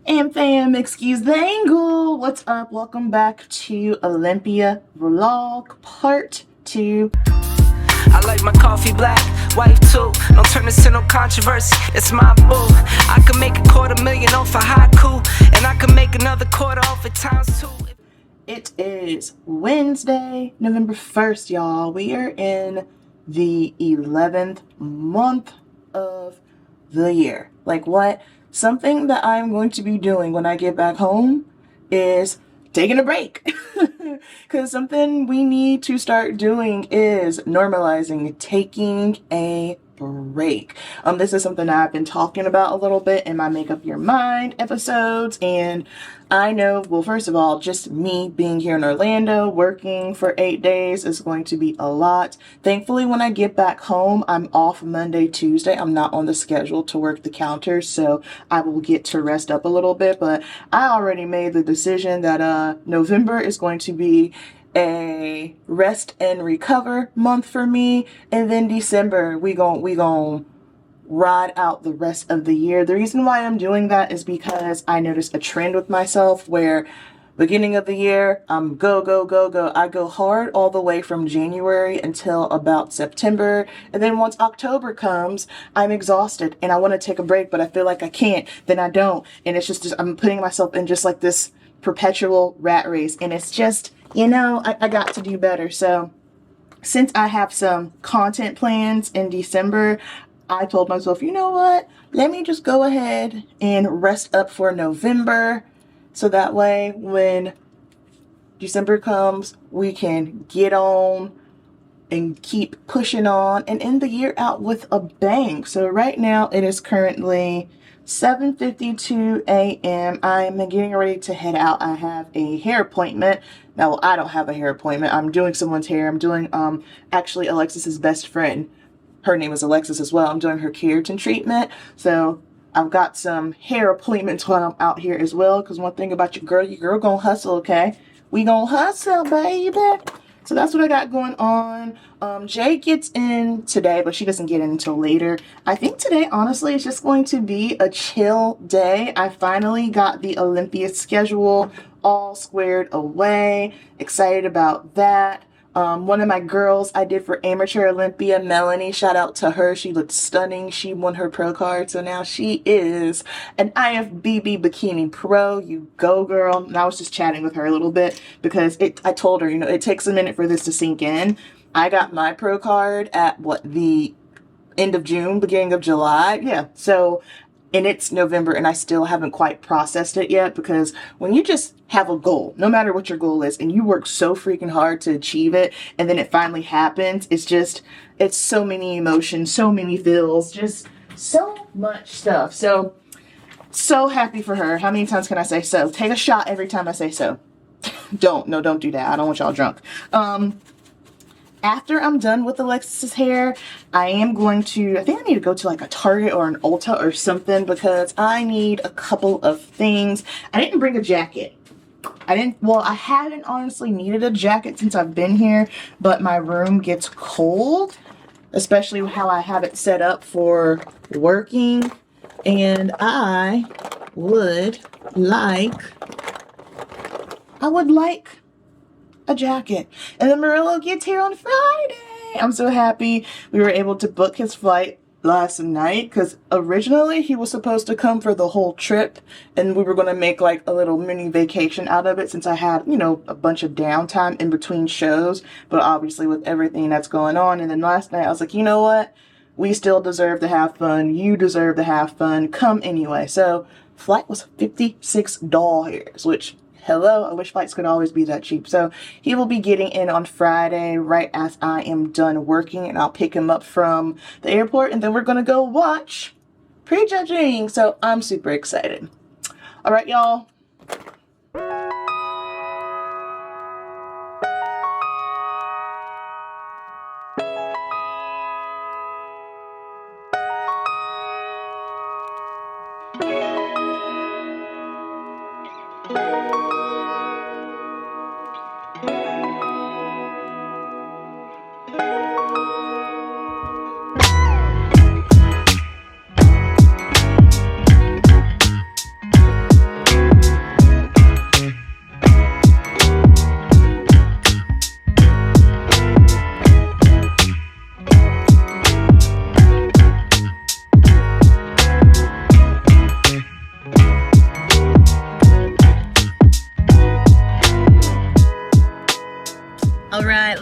And fam, excuse the angle. What's up? Welcome back to Olympia vlog part 2. I like my coffee black, wife too. Don't turn this into no controversy, it's my boo. I can make $250,000 off a haiku, and I can make another quarter off at times too. It is Wednesday, November 1st, y'all. We are in the 11th month of the year. Like what? Something that I'm going to be doing when I get back home is taking a break. Because something we need to start doing is normalizing taking a break. This is something I've been talking about a little bit in my Make Up Your Mind episodes, and I know, well, first of all, just me being here in Orlando working for 8 days is going to be a lot. Thankfully, when I get back home, I'm off Monday, Tuesday. I'm not on the schedule to work the counters, so I will get to rest up a little bit, but I already made the decision that November is going to be a rest and recover month for me, and then December we gon' ride out the rest of the year. The reason why I'm doing that is because I noticed a trend with myself where beginning of the year, I'm go. I go hard all the way from January until about September. And then once October comes, I'm exhausted and I want to take a break, but I feel like I can't. Then I don't. And it's just I'm putting myself in just like this perpetual rat race. And it's just, I got to do better. So since I have some content plans in December, I told myself, you know what? Let me just go ahead and rest up for November. So that way when December comes, we can get on and keep pushing on and end the year out with a bang. So right now it is currently 7:52 a.m. I'm getting ready to head out. I have a hair appointment. Now, I don't have a hair appointment. I'm doing someone's hair. I'm doing actually Alexis's best friend. Her name is Alexis as well. I'm doing her keratin treatment. So I've got some hair appointments while I'm out here as well. Because one thing about your girl gonna hustle, okay? We gonna hustle, baby. So that's what I got going on. Jay gets in today, but she doesn't get in until later. I think today, honestly, is just going to be a chill day. I finally got the Olympia schedule all squared away. Excited about that. One of my girls I did for Amateur Olympia, Melanie, shout out to her. She looked stunning. She won her pro card, so now she is an IFBB Bikini Pro. You go, girl. And I was just chatting with her a little bit because I told her, it takes a minute for this to sink in. I got my pro card at the end of June, beginning of July. Yeah, so and it's November and I still haven't quite processed it yet, because when you just have a goal, no matter what your goal is, and you work so freaking hard to achieve it, and then it finally happens, it's so many emotions, so many feels, just so much stuff. So happy for her. How many times can I say so? Take a shot every time I say so. Don't do that. I don't want y'all drunk. After I'm done with Alexis's hair, I think I need to go to like a Target or an Ulta or something, because I need a couple of things. I didn't bring a jacket. I haven't honestly needed a jacket since I've been here, but my room gets cold, especially how I have it set up for working, and I would like a jacket. And then Murillo gets here on Friday. I'm so happy we were able to book his flight last night, because originally he was supposed to come for the whole trip and we were going to make like a little mini vacation out of it, since I had, a bunch of downtime in between shows, but obviously with everything that's going on. And then last night I was like, you know what? We still deserve to have fun. You deserve to have fun. Come anyway. So flight was $56, which, hello, I wish flights could always be that cheap. So he will be getting in on Friday right as I am done working, and I'll pick him up from the airport, and then we're going to go watch Prejudging. So I'm super excited. All right, y'all.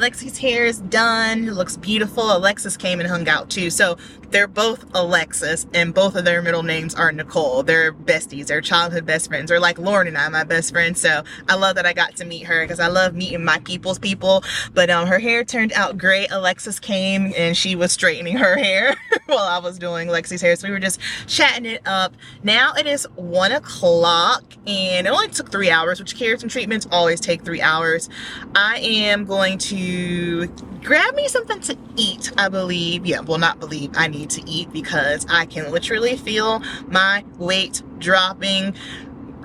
Alexi's hair is done. It looks beautiful. Alexis came and hung out too. So they're both Alexis, and both of their middle names are Nicole. They're besties. They're childhood best friends. They're like Lauren and I, my best friend. So I love that I got to meet her because I love meeting my people's people. But her hair turned out great. Alexis came and she was straightening her hair while I was doing Lexi's hair. So we were just chatting it up. Now it is 1 o'clock and it only took 3 hours, which keratin treatments always take 3 hours. I am going to grab me something to eat, I believe. Yeah, well, not believe, I need to eat because I can literally feel my weight dropping.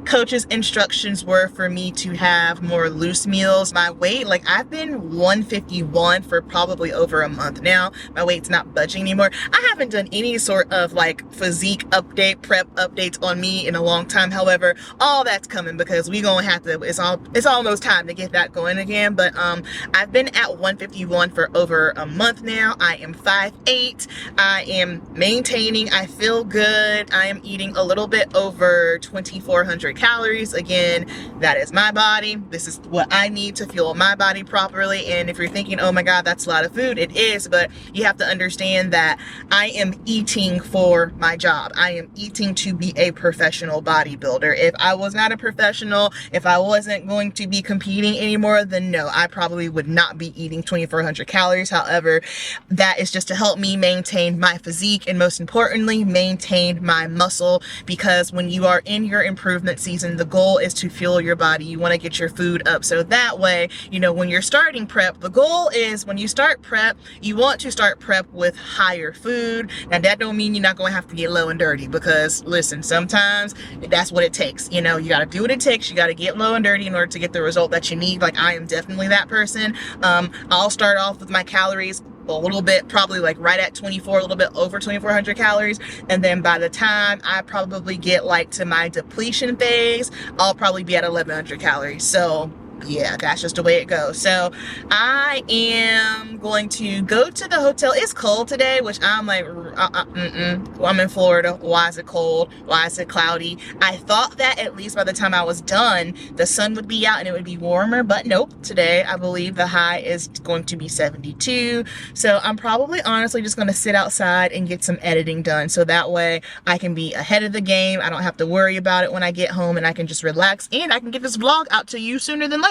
Coach's instructions were for me to have more loose meals. My weight, like I've been 151 for probably over a month now. My weight's not budging anymore. I haven't done any sort of like physique update, prep updates on me in a long time. However, all that's coming because we gonna have to, it's almost time to get that going again. But I've been at 151 for over a month now. I am 5'8". I am maintaining. I feel good. I am eating a little bit over 2,400 calories. Again, that is my body. This is what I need to fuel my body properly. And if you're thinking, oh my God, that's a lot of food, it is, but you have to understand that I am eating for my job. I am eating to be a professional bodybuilder. If I was not a professional, if I wasn't going to be competing anymore, then no, I probably would not be eating 2,400 calories. However, that is just to help me maintain my physique and most importantly, maintain my muscle, because when you are in your improvement season, the goal is to fuel your body. You want to get your food up. So that way, you know, when you're starting prep, the goal is when you start prep, you want to start prep with higher food. Now that don't mean you're not going to have to get low and dirty, because listen, sometimes that's what it takes. You know, you got to do what it takes. You got to get low and dirty in order to get the result that you need. Like I am definitely that person. I'll start off with my calories a little bit, probably like right at 24, a little bit over 2,400 calories. And then by the time I probably get like to my depletion phase, I'll probably be at 1,100 calories. So yeah, that's just the way it goes. So I am going to go to the hotel. It's cold today, which I'm like, I'm in Florida. Why is it cold? Why is it cloudy? I thought that at least by the time I was done, the sun would be out and it would be warmer, but nope. Today, I believe the high is going to be 72. So I'm probably honestly just going to sit outside and get some editing done. So that way I can be ahead of the game. I don't have to worry about it when I get home and I can just relax and I can get this vlog out to you sooner than later.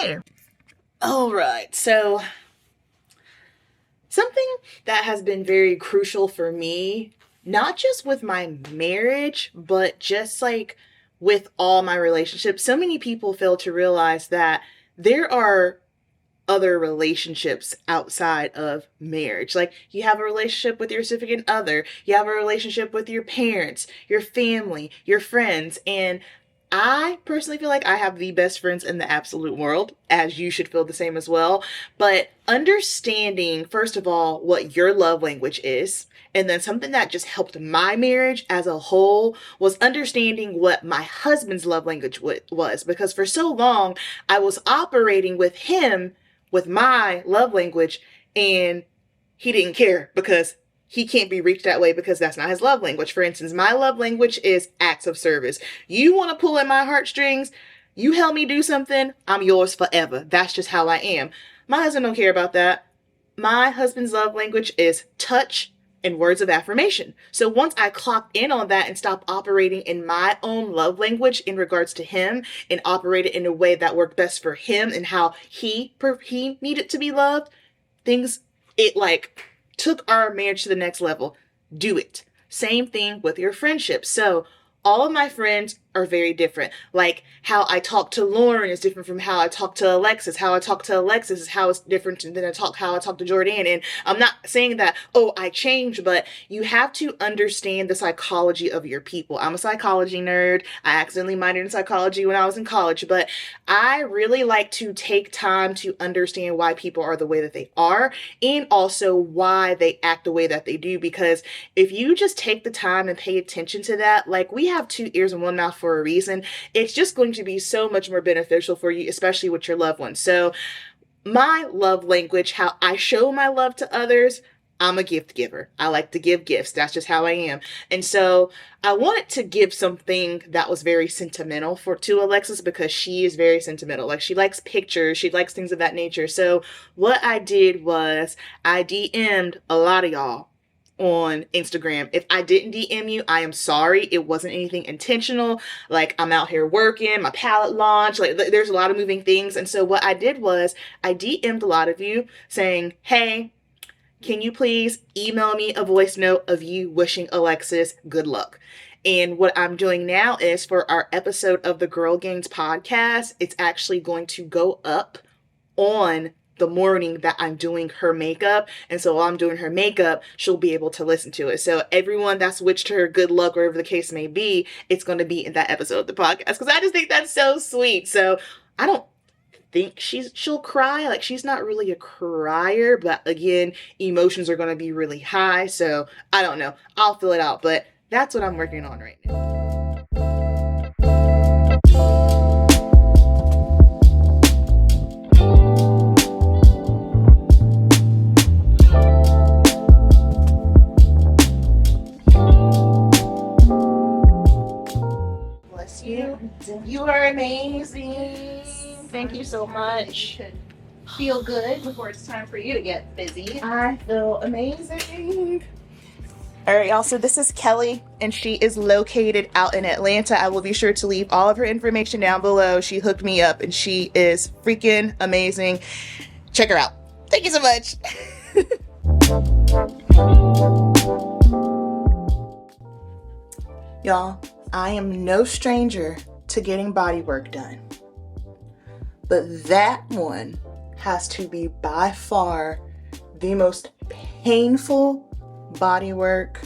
All right, so something that has been very crucial for me, not just with my marriage, but just like with all my relationships, so many people fail to realize that there are other relationships outside of marriage. Like you have a relationship with your significant other, you have a relationship with your parents, your family, your friends, and I personally feel like I have the best friends in the absolute world, as you should feel the same as well. But understanding, first of all, what your love language is, and then something that just helped my marriage as a whole was understanding what my husband's love language was. Because for so long, I was operating with him with my love language, and he didn't care because he can't be reached that way because that's not his love language. For instance, my love language is acts of service. You want to pull at my heartstrings, you help me do something, I'm yours forever. That's just how I am. My husband don't care about that. My husband's love language is touch and words of affirmation. So once I clocked in on that and stopped operating in my own love language in regards to him and operated in a way that worked best for him and how he needed to be loved, it like took our marriage to the next level. Do it. Same thing with your friendships. So all of my friends are very different. Like how I talk to Lauren is different from how I talk to Alexis. How I talk to Alexis is how it's different than how I talk to Jordan. And I'm not saying that, oh, I changed, but you have to understand the psychology of your people. I'm a psychology nerd. I accidentally minored in psychology when I was in college, but I really like to take time to understand why people are the way that they are and also why they act the way that they do. Because if you just take the time and pay attention to that, like we have 2 ears and 1 mouth for a reason, it's just going to be so much more beneficial for you, especially with your loved ones. So my love language, how I show my love to others, I'm a gift giver. I like to give gifts. That's just how I am. And so I wanted to give something that was very sentimental to Alexis, because she is very sentimental. Like, she likes pictures. She likes things of that nature. So what I did was I DM'd a lot of y'all on Instagram. If I didn't DM you, I am sorry. It wasn't anything intentional. Like, I'm out here working, my palette launch, like there's a lot of moving things. And so what I did was I DM'd a lot of you saying, hey, can you please email me a voice note of you wishing Alexis good luck? And what I'm doing now is, for our episode of the Girl Gainz podcast, it's actually going to go up on the morning that I'm doing her makeup. And so while I'm doing her makeup, she'll be able to listen to it. So everyone that's wished her good luck, wherever the case may be, it's going to be in that episode of the podcast, because I just think that's so sweet. So I don't think she'll cry. Like, she's not really a crier, but again, emotions are going to be really high. So I don't know. I'll fill it out, but that's what I'm working on right now. Bless you. You are amazing. Thank you so much. Feel good before it's time for you to get busy. I feel amazing. All right, y'all. So this is Kelly, and she is located out in Atlanta. I will be sure to leave all of her information down below. She hooked me up, and she is freaking amazing. Check her out. Thank you so much. Y'all, I am no stranger to getting body work done, but that one has to be by far the most painful body work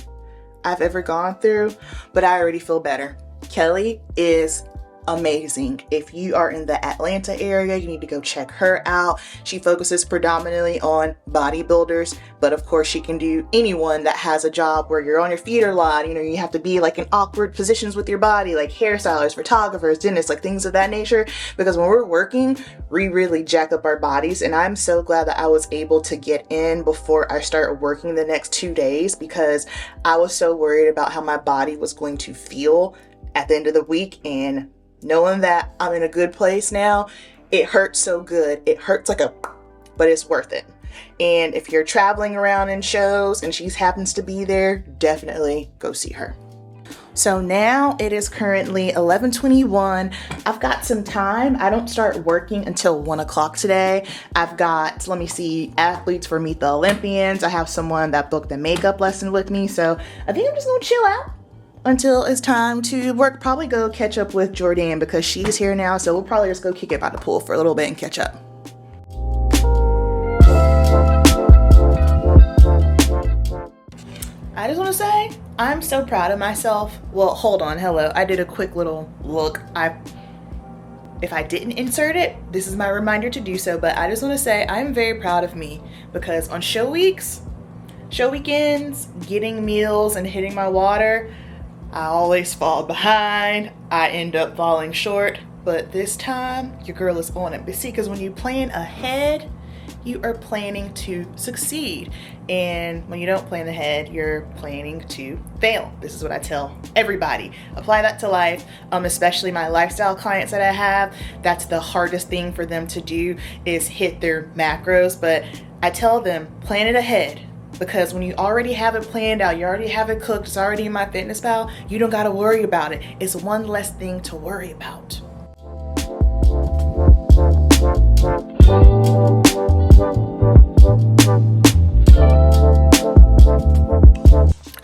I've ever gone through, but I already feel better. Kelly is amazing. If you are in the Atlanta area, you need to go check her out. She focuses predominantly on bodybuilders, but of course she can do anyone that has a job where you're on your feet a lot. You know, you have to be like in awkward positions with your body, like hairstylists, photographers, dentists, like things of that nature, because when we're working, we really jack up our bodies. And I'm so glad that I was able to get in before I start working the next 2 days, because I was so worried about how my body was going to feel at the end of the week. And knowing that I'm in a good place now, it hurts so good. It hurts but it's worth it. And if you're traveling around in shows and she happens to be there, definitely go see her. So now it is currently 11:21. I've got some time. I don't start working until 1 o'clock today. I've got, let me see, athletes for Meet the Olympians. I have someone that booked a makeup lesson with me. So I think I'm just gonna chill out until it's time to work. Probably go catch up with Jordan, because she's here now. So we'll probably just go kick it by the pool for a little bit and catch up. I just want to say, I'm so proud of myself. Well, hold on. Hello. I did a quick little look. If I didn't insert it, this is my reminder to do so. But I just want to say I'm very proud of me, because on show weekends, getting meals and hitting my water, I always fall behind. I end up falling short. But this time, your girl is on it. But see, because when you plan ahead, you are planning to succeed. And when you don't plan ahead, you're planning to fail. This is what I tell everybody. Apply that to life, especially my lifestyle clients that I have. That's the hardest thing for them to do, is hit their macros. But I tell them, plan it ahead. Because when you already have it planned out, you already have it cooked, it's already in MyFitnessPal, you don't got to worry about it. It's one less thing to worry about.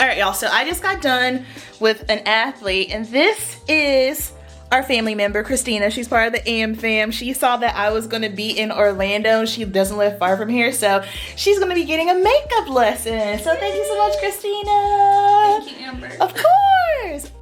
All right, y'all. So I just got done with an athlete, and this is our family member, Christina. She's part of the AM fam. She saw that I was going to be in Orlando. She doesn't live far from here, so she's going to be getting a makeup lesson. So thank you so much, Christina. Thank you, Amber. Of course.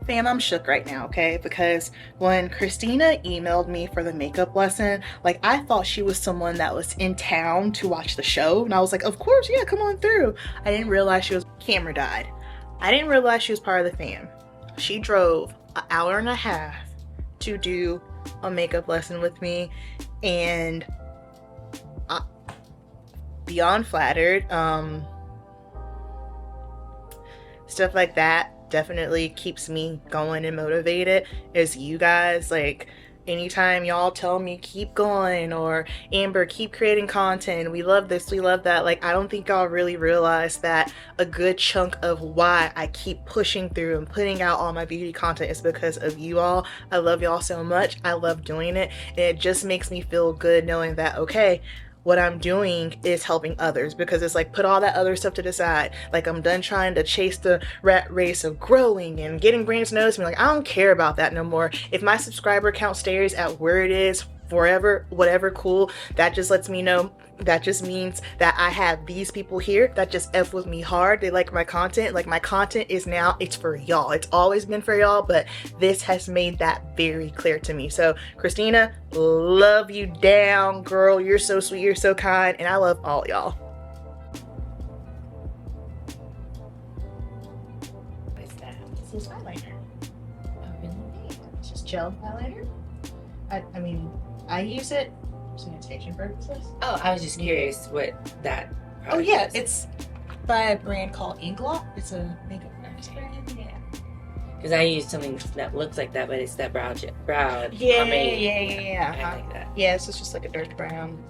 Fam, I'm shook right now, okay? Because when Christina emailed me for the makeup lesson, like, I thought she was someone that was in town to watch the show. And I was like, of course, yeah, come on through. I didn't realize camera died. I didn't realize she was part of the fam. She drove an hour and a half to do a makeup lesson with me, and beyond flattered. Stuff like that definitely keeps me going and motivated. Is you guys, like, anytime y'all tell me keep going, or Amber, keep creating content, we love this, we love that, like, I don't think y'all really realize that a good chunk of why I keep pushing through and putting out all my beauty content is because of you all. I love y'all so much. I love doing it, and it just makes me feel good knowing that, okay, what I'm doing is helping others, because it's like, put all that other stuff to the side. Like, I'm done trying to chase the rat race of growing and getting brands to notice me. Like, I don't care about that no more. If my subscriber count stays at where it is forever, whatever, cool. That just lets me know, that just means that I have these people here that just F with me hard. They like my content. Like, my content is now, it's for y'all. It's always been for y'all, but this has made that very clear to me. So Christina, love you down, girl. You're so sweet, you're so kind, and I love all y'all. What's that? This is highlighter. Oh, really? It's just gel highlighter. I mean, I use it for sanitation purposes. Oh, I was just curious what that Oh product yeah, is. it's by a brand called Inklock. It's a makeup brand. Yeah. Because I use something that looks like that, but it's that brow Yeah, pomade. yeah. I like that. Yeah, so it's just like a dark brown.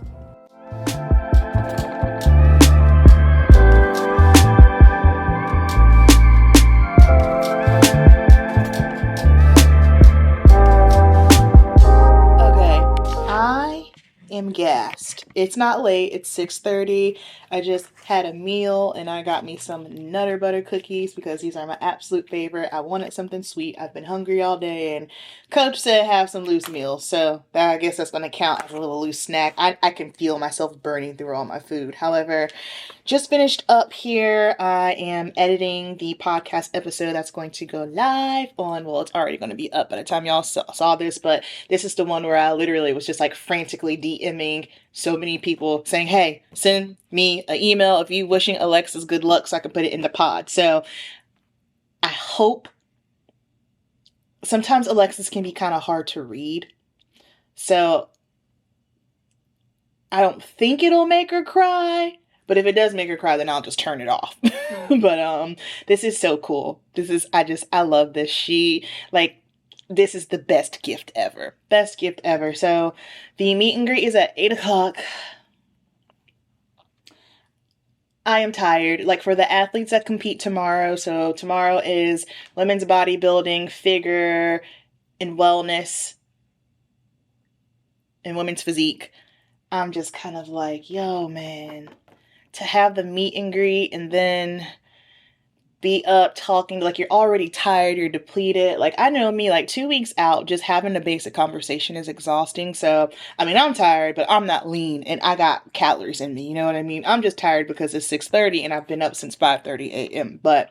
Okay, I am gassed. It's not late. It's 6:30. I just had a meal and I got me some Nutter Butter cookies because these are my absolute favorite. I wanted something sweet. I've been hungry all day, and Coach said have some loose meals, so I guess that's going to count as a little loose snack. I can feel myself burning through all my food. However, just finished up here. I am editing the podcast episode that's going to go live on, well, it's already going to be up by the time y'all saw this, but this is the one where I literally was just like frantically DMing so many people saying, hey, send me an email if you wishing Alexis good luck so I can put it in the pod. So I hope, sometimes Alexis can be kind of hard to read. So I don't think it'll make her cry. But if it does make her cry, then I'll just turn it off. But this is so cool. I love this. This is the best gift ever. Best gift ever. So the meet and greet is at 8 o'clock. I am tired. Like, for the athletes that compete tomorrow. So tomorrow is women's bodybuilding, figure, and wellness, and women's physique. I'm just kind of like, yo, man, to have the meet and greet and then be up talking, like, you're already tired, you're depleted. Like, I know me, like, 2 weeks out, just having a basic conversation is exhausting. So, I mean, I'm tired, but I'm not lean and I got calories in me. You know what I mean? I'm just tired because it's 6:30 and I've been up since 5:30 a.m. But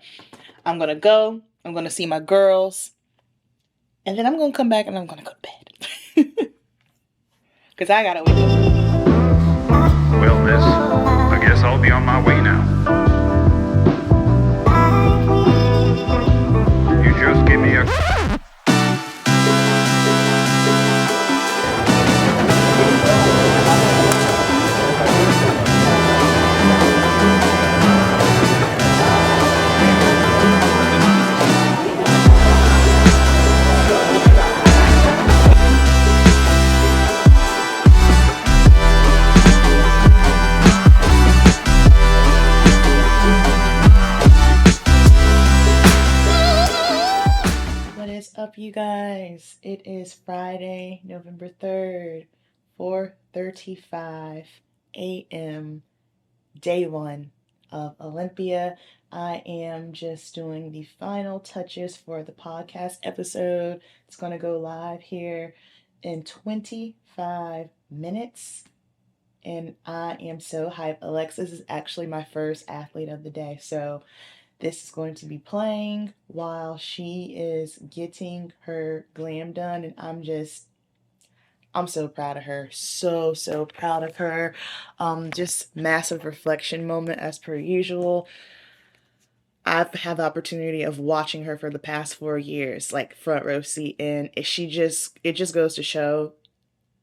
I'm going to go, I'm going to see my girls, and then I'm going to come back and I'm going to go to bed. Because I got to wake up. Well, miss, I guess I'll be on my way now. You just give me a... Up, you guys, it is Friday, November 3rd, 4:35 a.m. day one of Olympia. I am just doing the final touches for the podcast episode. It's going to go live here in 25 minutes, and I am so hyped. Alexis is actually my first athlete of the day, so this is going to be playing while she is getting her glam done, and I'm so proud of her. So proud of her. Just massive reflection moment as per usual. I've had the opportunity of watching her for the past 4 years, like front row seat, and it just goes to show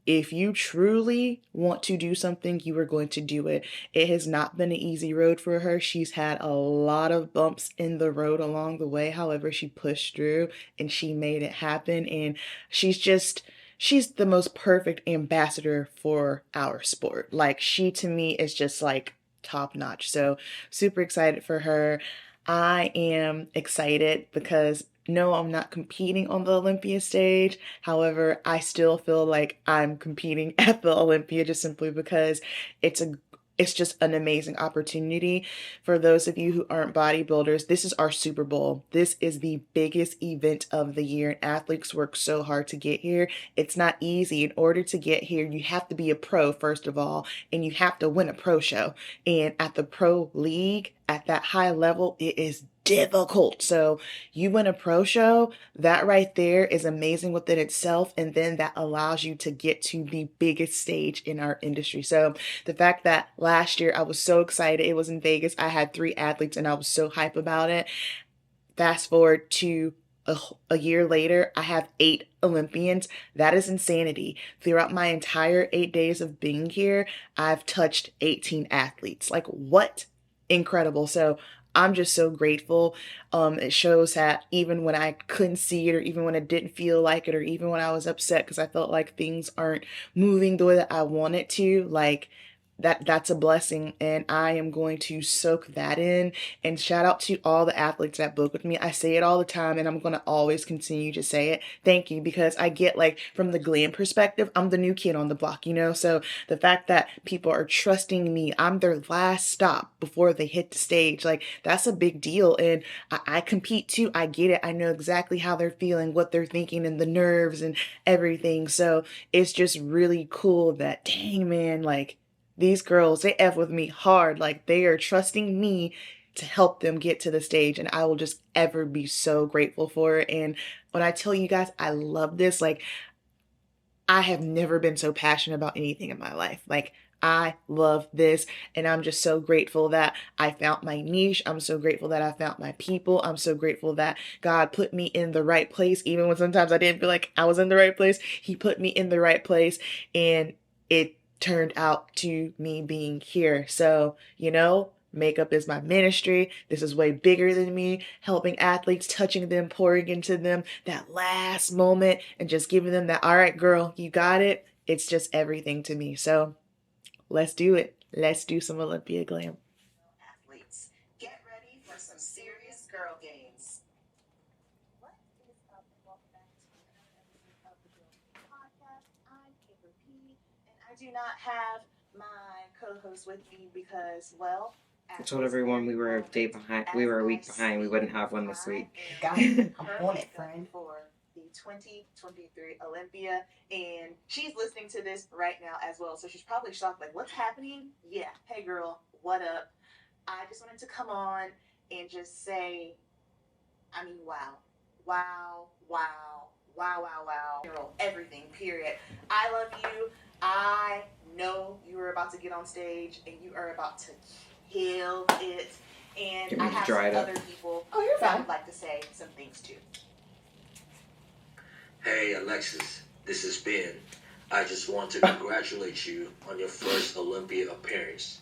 if you truly want to do something, you are going to do it. It has not been an easy road for her. She's had a lot of bumps in the road along the way. However, she pushed through and she made it happen. And she's the most perfect ambassador for our sport. Like, she to me is just like top notch. So super excited for her. I am excited because no, I'm not competing on the Olympia stage. However, I still feel like I'm competing at the Olympia just simply because it's just an amazing opportunity. For those of you who aren't bodybuilders, this is our Super Bowl. This is the biggest event of the year, and athletes work so hard to get here. It's not easy. In order to get here, you have to be a pro, first of all, and you have to win a pro show. And at the pro league, at that high level, it is difficult. So you win a pro show, that right there is amazing within itself, and then that allows you to get to the biggest stage in our industry. So the fact that last year I was so excited, it was in Vegas, I had 3 athletes and I was so hype about it. Fast forward to a year later, I have 8 Olympians. That is insanity. Throughout my entire 8 days of being here, I've touched 18 athletes. Like, what? Incredible. So I'm just so grateful. It shows that even when I couldn't see it, or even when I didn't feel like it, or even when I was upset because I felt like things aren't moving the way that I wanted to, like, that's a blessing, and I am going to soak that in. And shout out to all the athletes that book with me. I say it all the time, and I'm going to always continue to say it. Thank you, because I get, like, from the Glam perspective, I'm the new kid on the block, you know? So the fact that people are trusting me, I'm their last stop before they hit the stage, like, that's a big deal. And I compete too. I get it. I know exactly how they're feeling, what they're thinking, and the nerves and everything. So it's just really cool that, dang, man, like, these girls, they F with me hard. Like, they are trusting me to help them get to the stage, and I will just ever be so grateful for it. And when I tell you guys I love this, like, I have never been so passionate about anything in my life. Like, I love this, and I'm just so grateful that I found my niche. I'm so grateful that I found my people. I'm so grateful that God put me in the right place, even when sometimes I didn't feel like I was in the right place. He put me in the right place, and it turned out to me being here. So, you know, makeup is my ministry. This is way bigger than me. Helping athletes, touching them, pouring into them that last moment, and just giving them that, all right, girl, you got it. It's just everything to me. So let's do it. Let's do some Olympia glam. Athletes, get ready for some serious girl gains. What is up, and welcome back to another episode of the Girl Podcast. I'm Amberp, and I do not have my co-host with me because, well, I told everyone we were a day behind. We were a week behind. We wouldn't have one this week. Got it. I'm on it, friend. For the 2023 Olympia, and she's listening to this right now as well, so she's probably shocked, like, what's happening? Yeah, hey girl, what up? I just wanted to come on and just say, I mean, wow, wow, wow, wow, wow, wow. Girl, everything, period. I love you. I know you are about to get on stage and you are about to kill it. And I have some other people that would like to say some things too. Hey Alexis, this is Ben. I just want to congratulate you on your first Olympia appearance.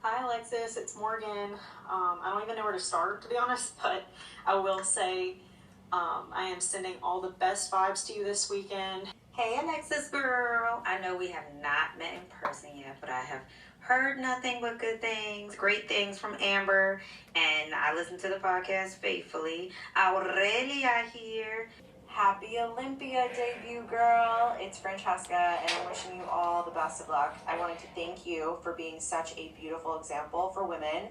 Hi Alexis, it's Morgan. I don't even know where to start, to be honest, but I will say I am sending all the best vibes to you this weekend. Hey Alexis girl, I know we have not met in person yet, but I have heard nothing but good things, great things from Amber, and I listen to the podcast faithfully. Aurelia here. Happy Olympia debut, girl. It's Francesca, and I'm wishing you all the best of luck. I wanted to thank you for being such a beautiful example for women.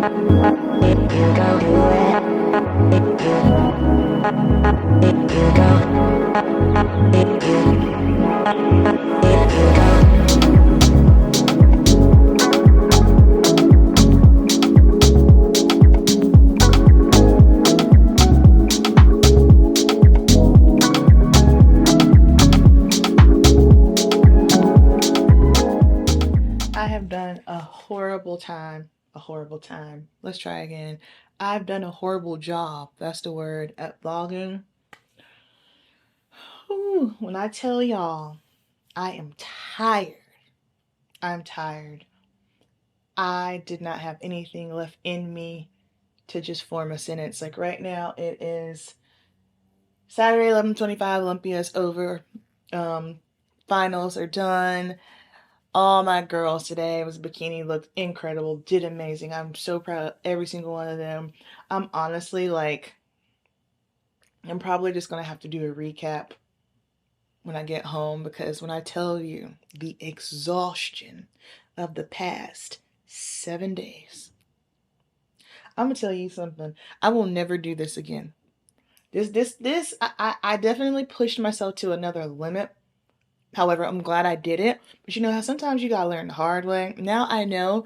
I have done a horrible time. A horrible time. Let's try again. I've done a horrible job. That's the word at vlogging. Whew, when I tell y'all, I am tired. I'm tired. I did not have anything left in me to just form a sentence. Like right now, it is Saturday, 11:25. Olympia is over. Finals are done. All my girls today was bikini, looked incredible, did amazing. I'm so proud of every single one of them. I'm honestly like, I'm probably just gonna have to do a recap when I get home, because when I tell you the exhaustion of the past 7 days, I'm gonna tell you something. I will never do this again. I definitely pushed myself to another limit. However, I'm glad I did it. But you know how sometimes you gotta learn the hard way. Now I know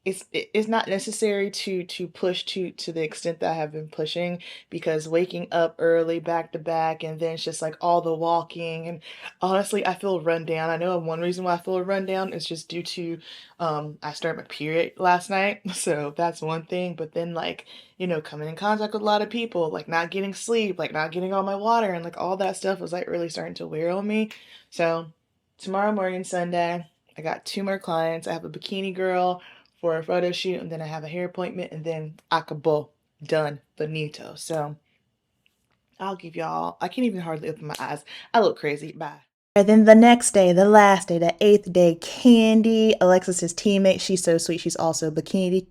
it's not necessary to push to the extent that I have been pushing, because waking up early back to back, and then it's just like all the walking, and honestly I feel run down. I know one reason why I feel run down is just due to I started my period last night, so that's one thing. But then, like, you know, coming in contact with a lot of people, like not getting sleep, like not getting all my water, and like all that stuff was like really starting to wear on me. So tomorrow morning, Sunday, I got 2 more clients. I have a bikini girl for a photo shoot, and then I have a hair appointment, and then acabó, done, finito. So I'll give y'all, I can't even hardly open my eyes. I look crazy. Bye. And then the next day, the last day, the 8th day, Candy, Alexis's teammate. She's so sweet. She's also a bikini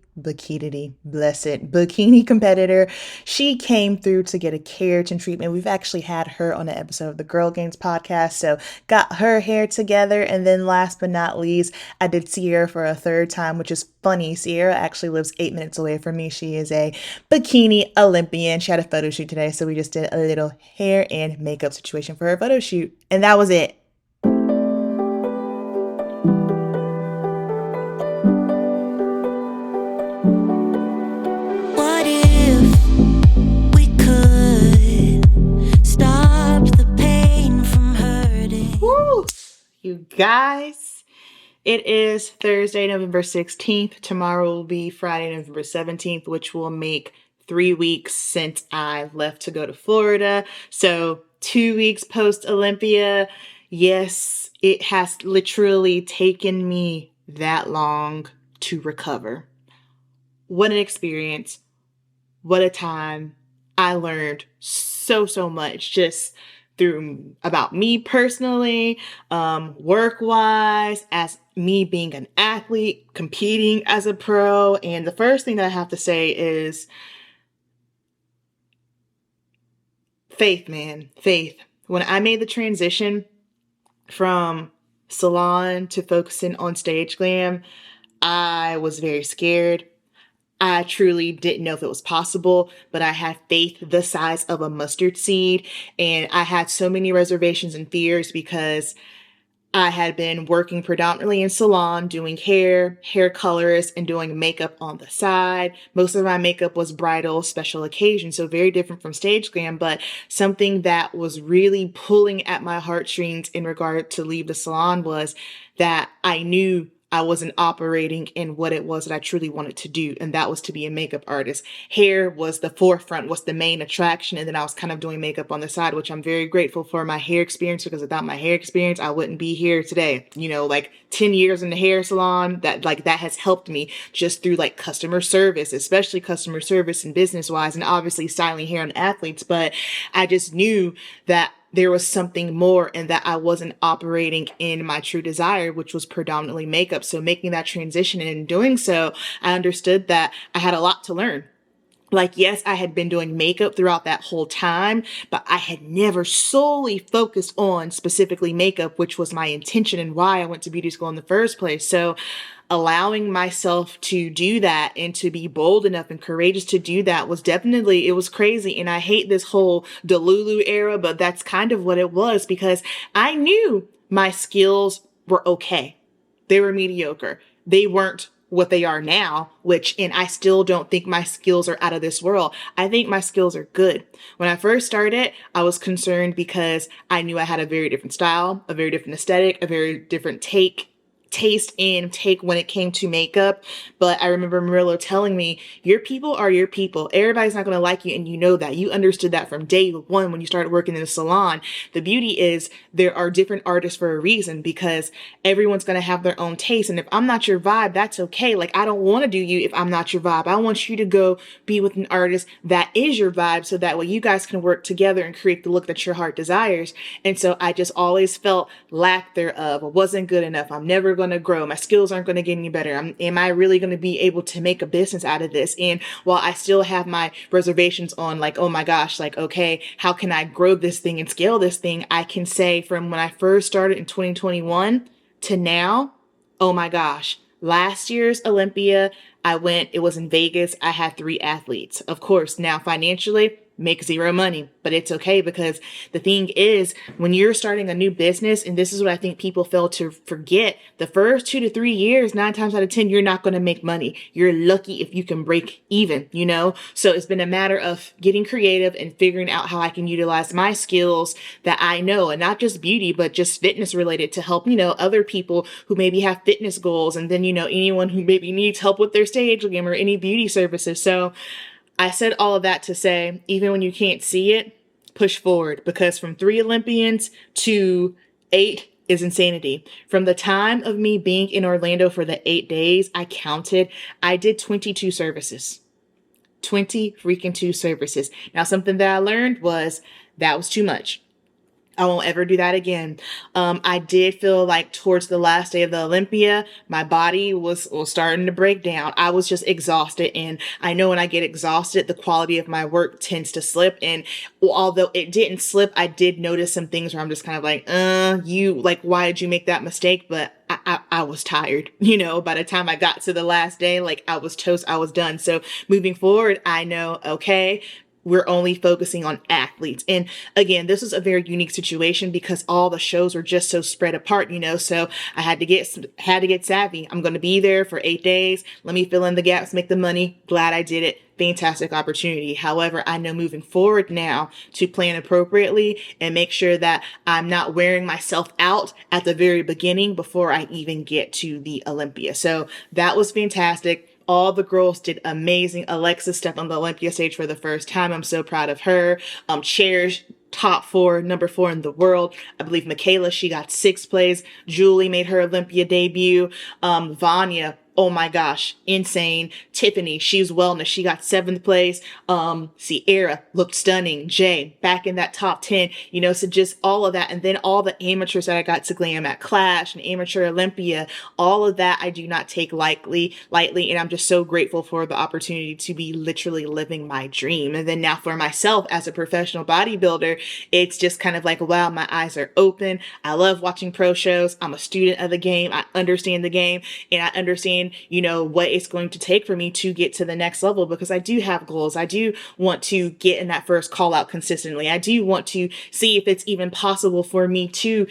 competitor. She came through to get a keratin treatment. We've actually had her on an episode of the Girl Gainz podcast, so got her hair together. And then last but not least, I did Sierra for a 3rd time, which is funny. Sierra actually lives 8 minutes away from me. She is a bikini Olympian. She had a photo shoot today, so we just did a little hair and makeup situation for her photo shoot, and that was it. What if we could stop the pain from hurting? Woo! You guys, it is Thursday, November 16th. Tomorrow will be Friday, November 17th, which will make 3 weeks since I left to go to Florida. So 2 weeks post Olympia. Yes, it has literally taken me that long to recover. What an experience. What a time. I learned so much just through about me personally, work-wise, as me being an athlete, competing as a pro. And the first thing that I have to say is faith, man. Faith. When I made the transition from salon to focusing on stage glam, I was very scared. I truly didn't know if it was possible, but I had faith the size of a mustard seed. And I had so many reservations and fears because I had been working predominantly in salon, doing hair colorist, and doing makeup on the side. Most of my makeup was bridal, special occasion, so very different from stage glam, but something that was really pulling at my heartstrings in regard to leave the salon was that I knew I wasn't operating in what it was that I truly wanted to do, and that was to be a makeup artist. Hair was the forefront, was the main attraction, and then I was kind of doing makeup on the side, which I'm very grateful for my hair experience, because without my hair experience, I wouldn't be here today. You know, like 10 years in the hair salon, that has helped me just through like customer service, especially customer service and business-wise, and obviously styling hair on athletes. But I just knew that there was something more, and that I wasn't operating in my true desire, which was predominantly makeup. So making that transition, and in doing so, I understood that I had a lot to learn. Like, yes, I had been doing makeup throughout that whole time, but I had never solely focused on specifically makeup, which was my intention and why I went to beauty school in the first place. So allowing myself to do that and to be bold enough and courageous to do that was definitely, it was crazy. And I hate this whole Delulu era, but that's kind of what it was, because I knew my skills were okay. They were mediocre. They weren't what they are now, and I still don't think my skills are out of this world. I think my skills are good. When I first started, I was concerned because I knew I had a very different style, a very different aesthetic, a very different taste and take when it came to makeup. But I remember Murillo telling me, your people are your people. Everybody's not going to like you, and you know that. You understood that from day one when you started working in the salon. The beauty is there are different artists for a reason, because everyone's going to have their own taste. And if I'm not your vibe, that's okay. Like, I don't want to do you if I'm not your vibe. I want you to go be with an artist that is your vibe, so that way you guys can work together and create the look that your heart desires. And so I just always felt lack thereof. I wasn't good enough. I'm never going to grow. My skills aren't going to get any better. Am I really going to be able to make a business out of this? And while I still have my reservations on, like, oh my gosh, like, okay, how can I grow this thing and scale this thing? I can say from when I first started in 2021 to now, oh my gosh, last year's Olympia, it was in Vegas. I had 3 athletes. Of course, now financially, make 0 money, but it's okay, because the thing is, when you're starting a new business, and this is what I think people fail to forget, the first 2 to 3 years, 9 times out of 10, you're not going to make money. You're lucky if you can break even, you know? So it's been a matter of getting creative and figuring out how I can utilize my skills that I know, and not just beauty, but just fitness related, to help, other people who maybe have fitness goals, and then, anyone who maybe needs help with their stage game or any beauty services. So I said all of that to say, even when you can't see it, push forward, because from 3 Olympians to 8 is insanity. From the time of me being in Orlando for the 8 days, I counted, I did 22 services. 20 freaking 2 services. Now, something that I learned was that was too much. I won't ever do that again. I did feel like towards the last day of the Olympia, my body was starting to break down. I was just exhausted. And I know when I get exhausted, the quality of my work tends to slip. And although it didn't slip, I did notice some things where I'm just kind of like, why did you make that mistake? But I was tired, by the time I got to the last day, like, I was toast, I was done. So moving forward, I know, okay, we're only focusing on athletes. And again, this is a very unique situation because all the shows were just so spread apart, so I had to get savvy. I'm going to be there for 8 days. Let me fill in the gaps, make the money. Glad I did it. Fantastic opportunity. However, I know moving forward now to plan appropriately and make sure that I'm not wearing myself out at the very beginning before I even get to the Olympia. So that was fantastic. All the girls did amazing. Alexa stepped on the Olympia stage for the first time. I'm so proud of her. Cherish, top 4, number 4 in the world. I believe Michaela, she got 6th place. Julie made her Olympia debut. Vanya, oh my gosh, insane. Tiffany, she's wellness. She got 7th place. Sierra looked stunning. Jay, back in that top 10, so just all of that. And then all the amateurs that I got to glam at Clash and Amateur Olympia, all of that I do not take lightly. And I'm just so grateful for the opportunity to be literally living my dream. And then now for myself as a professional bodybuilder, it's just kind of like, wow, my eyes are open. I love watching pro shows. I'm a student of the game. I understand the game, and I understand what it's going to take for me to get to the next level, because I do have goals. I do want to get in that first call out consistently. I do want to see if it's even possible for me to,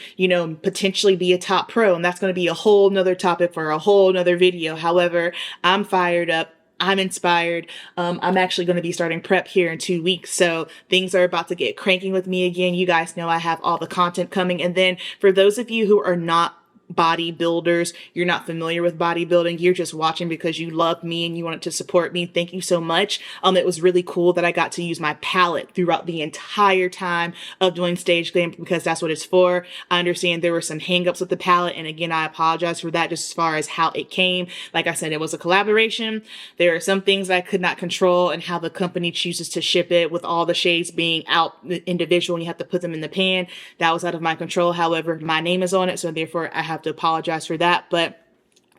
potentially be a top pro. And that's going to be a whole nother topic for a whole nother video. However, I'm fired up. I'm inspired. I'm actually going to be starting prep here in 2 weeks. So things are about to get cranking with me again. You guys know I have all the content coming. And then for those of you who are not bodybuilders, you're not familiar with bodybuilding, you're just watching because you love me and you wanted to support me, thank you so much. It was really cool that I got to use my palette throughout the entire time of doing stage glam, because that's what it's for. I understand there were some hangups with the palette, and again, I apologize for that, just as far as how it came. Like I said, it was a collaboration. There are some things I could not control, and how the company chooses to ship it with all the shades being out individual and you have to put them in the pan. That was out of my control. However, my name is on it, so therefore I have to apologize for that. But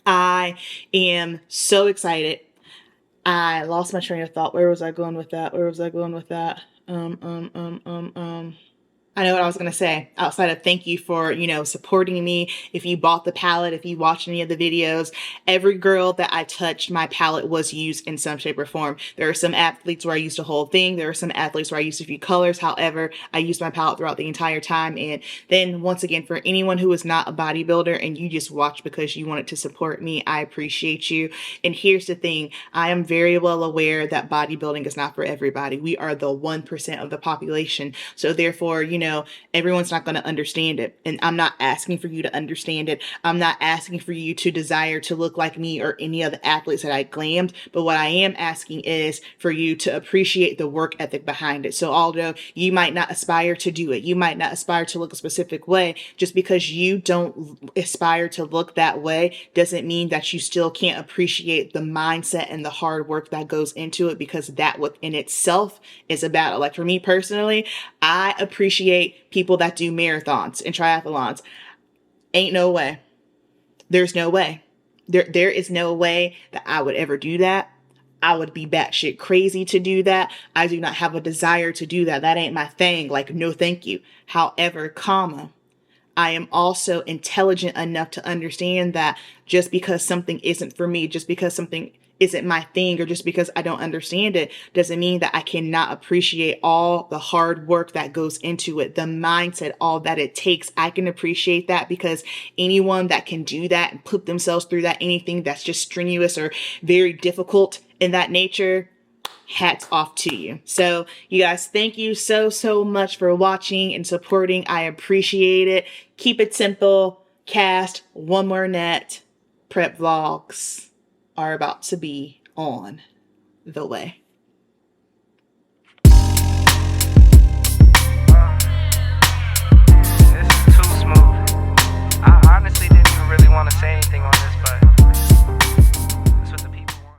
I am so excited. I lost my train of thought. Where was I going with that? I know what I was going to say outside of thank you for, supporting me. If you bought the palette, if you watched any of the videos, every girl that I touched, my palette was used in some shape or form. There are some athletes where I used a whole thing. There are some athletes where I used a few colors. However, I used my palette throughout the entire time. And then once again, for anyone who is not a bodybuilder and you just watch because you wanted to support me, I appreciate you. And here's the thing. I am very well aware that bodybuilding is not for everybody. We are the 1% of the population. So therefore, everyone's not going to understand it. And I'm not asking for you to understand it. I'm not asking for you to desire to look like me or any other athletes that I glammed. But what I am asking is for you to appreciate the work ethic behind it. So although you might not aspire to do it, you might not aspire to look a specific way, just because you don't aspire to look that way doesn't mean that you still can't appreciate the mindset and the hard work that goes into it, because that within itself is a battle. Like for me personally, I appreciate people that do marathons and triathlons. Ain't no way. There's no way. There is no way that I would ever do that. I would be batshit crazy to do that. I do not have a desire to do that. That ain't my thing. Like, no, thank you. However, I am also intelligent enough to understand that just because something isn't for me, just because something isn't my thing, or just because I don't understand it, doesn't mean that I cannot appreciate all the hard work that goes into it, the mindset, all that it takes. I can appreciate that, because anyone that can do that and put themselves through that, anything that's just strenuous or very difficult in that nature, hats off to you. So you guys, thank you so much for watching and supporting. I appreciate it. Keep it simple. Cast one more net. Prep vlogs are about to be on the way. This is too smooth. I honestly didn't even really want to say anything on this